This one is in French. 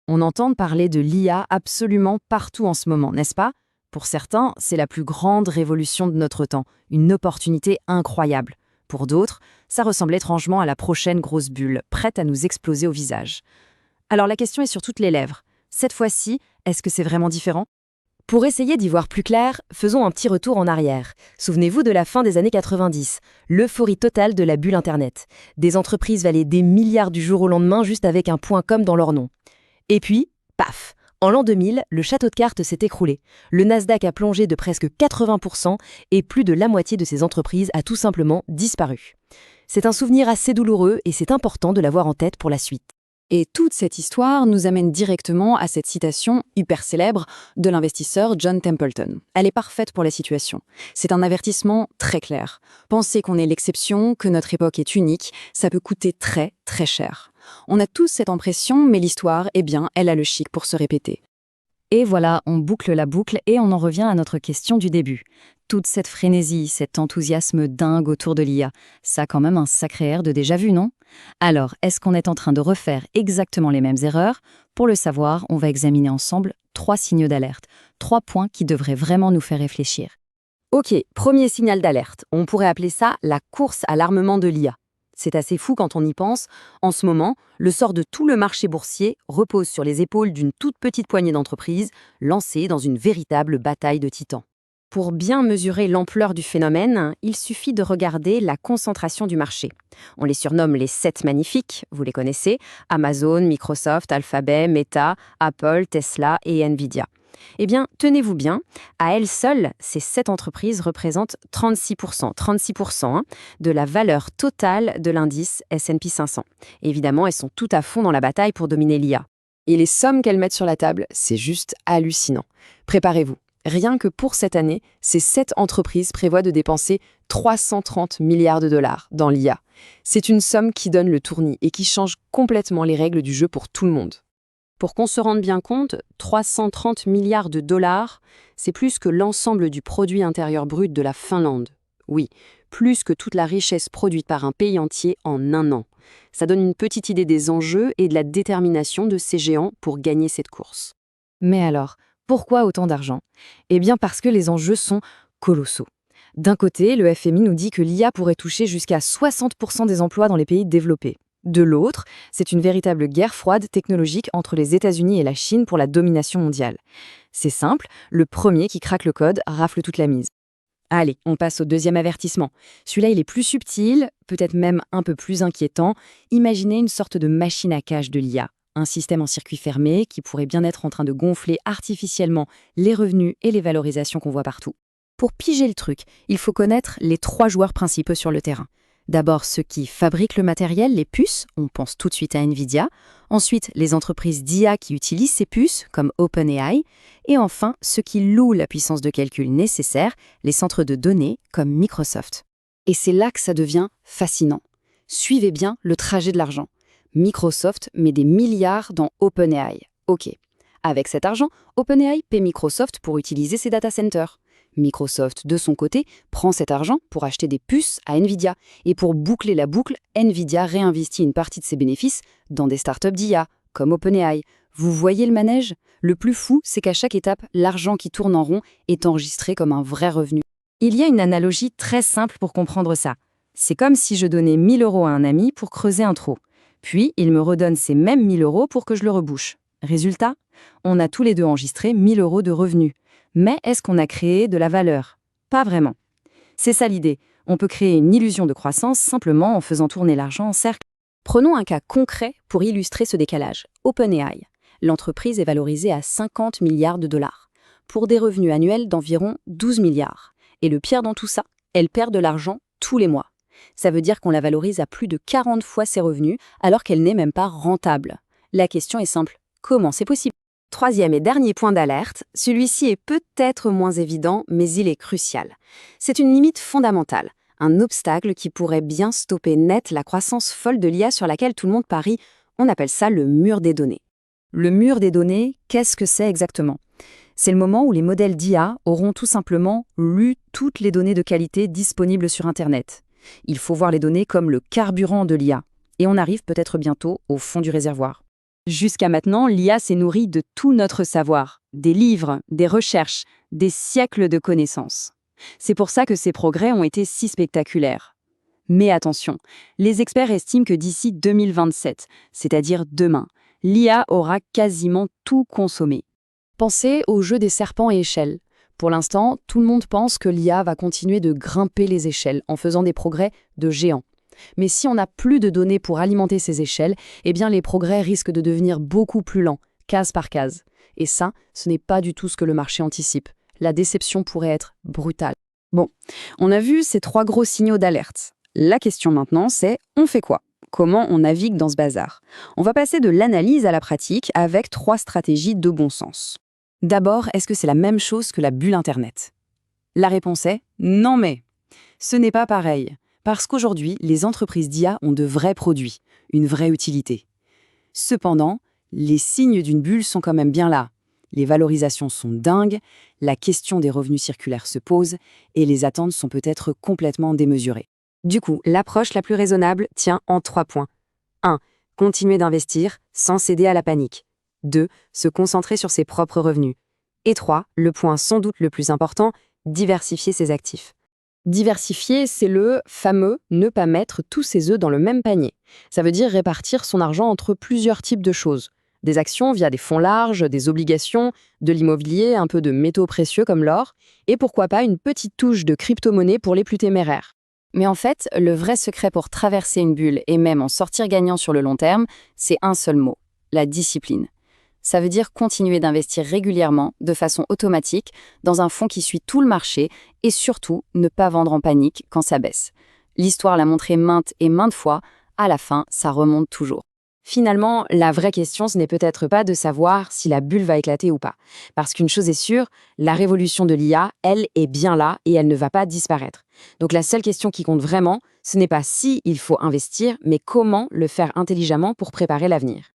On entend parler de l'IA absolument partout en ce moment, n'est-ce pas? Pour certains, c'est la plus grande révolution de notre temps, une opportunité incroyable. Pour d'autres, ça ressemble étrangement à la prochaine grosse bulle, prête à nous exploser au visage. Alors la question est sur toutes les lèvres. Cette fois-ci, est-ce que c'est vraiment différent? Pour essayer d'y voir plus clair, faisons un petit retour en arrière. Souvenez-vous de la fin des années 90, l'euphorie totale de la bulle Internet. Des entreprises valaient des milliards du jour au lendemain juste avec un .com dans leur nom. Et puis, paf! En l'an 2000, le château de cartes s'est écroulé. Le Nasdaq a plongé de presque 80% et plus de la moitié de ces entreprises a tout simplement disparu. C'est un souvenir assez douloureux et c'est important de l'avoir en tête pour la suite. Et toute cette histoire nous amène directement à cette citation hyper célèbre de l'investisseur John Templeton. Elle est parfaite pour la situation. C'est un avertissement très clair. Pensez qu'on est l'exception, que notre époque est unique, ça peut coûter très, très cher. On a tous cette impression, mais l'histoire, eh bien, elle a le chic pour se répéter. Et voilà, on boucle la boucle et on en revient à notre question du début. Toute cette frénésie, cet enthousiasme dingue autour de l'IA, ça a quand même un sacré air de déjà-vu, non? Alors, est-ce qu'on est en train de refaire exactement les mêmes erreurs? Pour le savoir, on va examiner ensemble 3 signaux d'alerte, 3 points qui devraient vraiment nous faire réfléchir. Ok, premier signal d'alerte. On pourrait appeler ça la course à l'armement de l'IA. C'est assez fou quand on y pense. En ce moment, le sort de tout le marché boursier repose sur les épaules d'une toute petite poignée d'entreprises lancées dans une véritable bataille de titans. Pour bien mesurer l'ampleur du phénomène, il suffit de regarder la concentration du marché. On les surnomme les 7 magnifiques, vous les connaissez, Amazon, Microsoft, Alphabet, Meta, Apple, Tesla et Nvidia. Eh bien, tenez-vous bien, à elles seules, ces 7 entreprises représentent 36% de la valeur totale de l'indice S&P 500. Évidemment, elles sont tout à fond dans la bataille pour dominer l'IA. Et les sommes qu'elles mettent sur la table, c'est juste hallucinant. Préparez-vous. Rien que pour cette année, ces 7 entreprises prévoient de dépenser 330 milliards de dollars dans l'IA. C'est une somme qui donne le tournis et qui change complètement les règles du jeu pour tout le monde. Pour qu'on se rende bien compte, 330 milliards de dollars, c'est plus que l'ensemble du produit intérieur brut de la Finlande. Oui, plus que toute la richesse produite par un pays entier en un an. Ça donne une petite idée des enjeux et de la détermination de ces géants pour gagner cette course. Mais alors, pourquoi autant d'argent? Eh bien parce que les enjeux sont colossaux. D'un côté, le FMI nous dit que l'IA pourrait toucher jusqu'à 60% des emplois dans les pays développés. De l'autre, c'est une véritable guerre froide technologique entre les États-Unis et la Chine pour la domination mondiale. C'est simple, le premier qui craque le code rafle toute la mise. Allez, on passe au deuxième avertissement. Celui-là, il est plus subtil, peut-être même un peu plus inquiétant. Imaginez une sorte de machine à cache de l'IA. Un système en circuit fermé qui pourrait bien être en train de gonfler artificiellement les revenus et les valorisations qu'on voit partout. Pour piger le truc, il faut connaître les 3 joueurs principaux sur le terrain. D'abord ceux qui fabriquent le matériel, les puces, on pense tout de suite à Nvidia. Ensuite, les entreprises d'IA qui utilisent ces puces, comme OpenAI. Et enfin, ceux qui louent la puissance de calcul nécessaire, les centres de données, comme Microsoft. Et c'est là que ça devient fascinant. Suivez bien le trajet de l'argent. Microsoft met des milliards dans OpenAI. Ok. Avec cet argent, OpenAI paie Microsoft pour utiliser ses data centers. Microsoft, de son côté, prend cet argent pour acheter des puces à Nvidia. Et pour boucler la boucle, Nvidia réinvestit une partie de ses bénéfices dans des startups d'IA, comme OpenAI. Vous voyez le manège? Le plus fou, c'est qu'à chaque étape, l'argent qui tourne en rond est enregistré comme un vrai revenu. Il y a une analogie très simple pour comprendre ça. C'est comme si je donnais 1 000 € à un ami pour creuser un trou. Puis, il me redonne ces mêmes 1 000 € pour que je le rebouche. Résultat, on a tous les deux enregistré 1 000 € de revenus. Mais est-ce qu'on a créé de la valeur? Pas vraiment. C'est ça l'idée. On peut créer une illusion de croissance simplement en faisant tourner l'argent en cercle. Prenons un cas concret pour illustrer ce décalage. OpenAI. L'entreprise est valorisée à 50 milliards de dollars, pour des revenus annuels d'environ 12 milliards. Et le pire dans tout ça, elle perd de l'argent tous les mois. Ça veut dire qu'on la valorise à plus de 40 fois ses revenus, alors qu'elle n'est même pas rentable. La question est simple. Comment c'est possible? Troisième et dernier point d'alerte, celui-ci est peut-être moins évident, mais il est crucial. C'est une limite fondamentale, un obstacle qui pourrait bien stopper net la croissance folle de l'IA sur laquelle tout le monde parie. On appelle ça le mur des données. Le mur des données, qu'est-ce que c'est exactement? C'est le moment où les modèles d'IA auront tout simplement lu toutes les données de qualité disponibles sur Internet. Il faut voir les données comme le carburant de l'IA. Et on arrive peut-être bientôt au fond du réservoir. Jusqu'à maintenant, l'IA s'est nourrie de tout notre savoir, des livres, des recherches, des siècles de connaissances. C'est pour ça que ces progrès ont été si spectaculaires. Mais attention, les experts estiment que d'ici 2027, c'est-à-dire demain, l'IA aura quasiment tout consommé. Pensez au jeu des serpents et échelles. Pour l'instant, tout le monde pense que l'IA va continuer de grimper les échelles en faisant des progrès de géants. Mais si on n'a plus de données pour alimenter ces échelles, eh bien les progrès risquent de devenir beaucoup plus lents, case par case. Et ça, ce n'est pas du tout ce que le marché anticipe. La déception pourrait être brutale. Bon, on a vu ces 3 gros signaux d'alerte. La question maintenant, c'est on fait quoi? Comment on navigue dans ce bazar? On va passer de l'analyse à la pratique avec 3 stratégies de bon sens. D'abord, est-ce que c'est la même chose que la bulle Internet? La réponse est non mais. Ce n'est pas pareil. Parce qu'aujourd'hui, les entreprises d'IA ont de vrais produits, une vraie utilité. Cependant, les signes d'une bulle sont quand même bien là. Les valorisations sont dingues, la question des revenus circulaires se pose et les attentes sont peut-être complètement démesurées. Du coup, l'approche la plus raisonnable tient en 3 points. 1. Continuer d'investir sans céder à la panique. 2. Se concentrer sur ses propres revenus. Et 3. Le point sans doute le plus important, diversifier ses actifs. Diversifier, c'est le fameux ne pas mettre tous ses œufs dans le même panier. Ça veut dire répartir son argent entre plusieurs types de choses. Des actions via des fonds larges, des obligations, de l'immobilier, un peu de métaux précieux comme l'or, et pourquoi pas une petite touche de crypto-monnaie pour les plus téméraires. Mais en fait, le vrai secret pour traverser une bulle et même en sortir gagnant sur le long terme, c'est un seul mot, la discipline. Ça veut dire continuer d'investir régulièrement, de façon automatique, dans un fonds qui suit tout le marché et surtout ne pas vendre en panique quand ça baisse. L'histoire l'a montré maintes et maintes fois, à la fin, ça remonte toujours. Finalement, la vraie question, ce n'est peut-être pas de savoir si la bulle va éclater ou pas. Parce qu'une chose est sûre, la révolution de l'IA, elle est bien là et elle ne va pas disparaître. Donc la seule question qui compte vraiment, ce n'est pas si il faut investir, mais comment le faire intelligemment pour préparer l'avenir.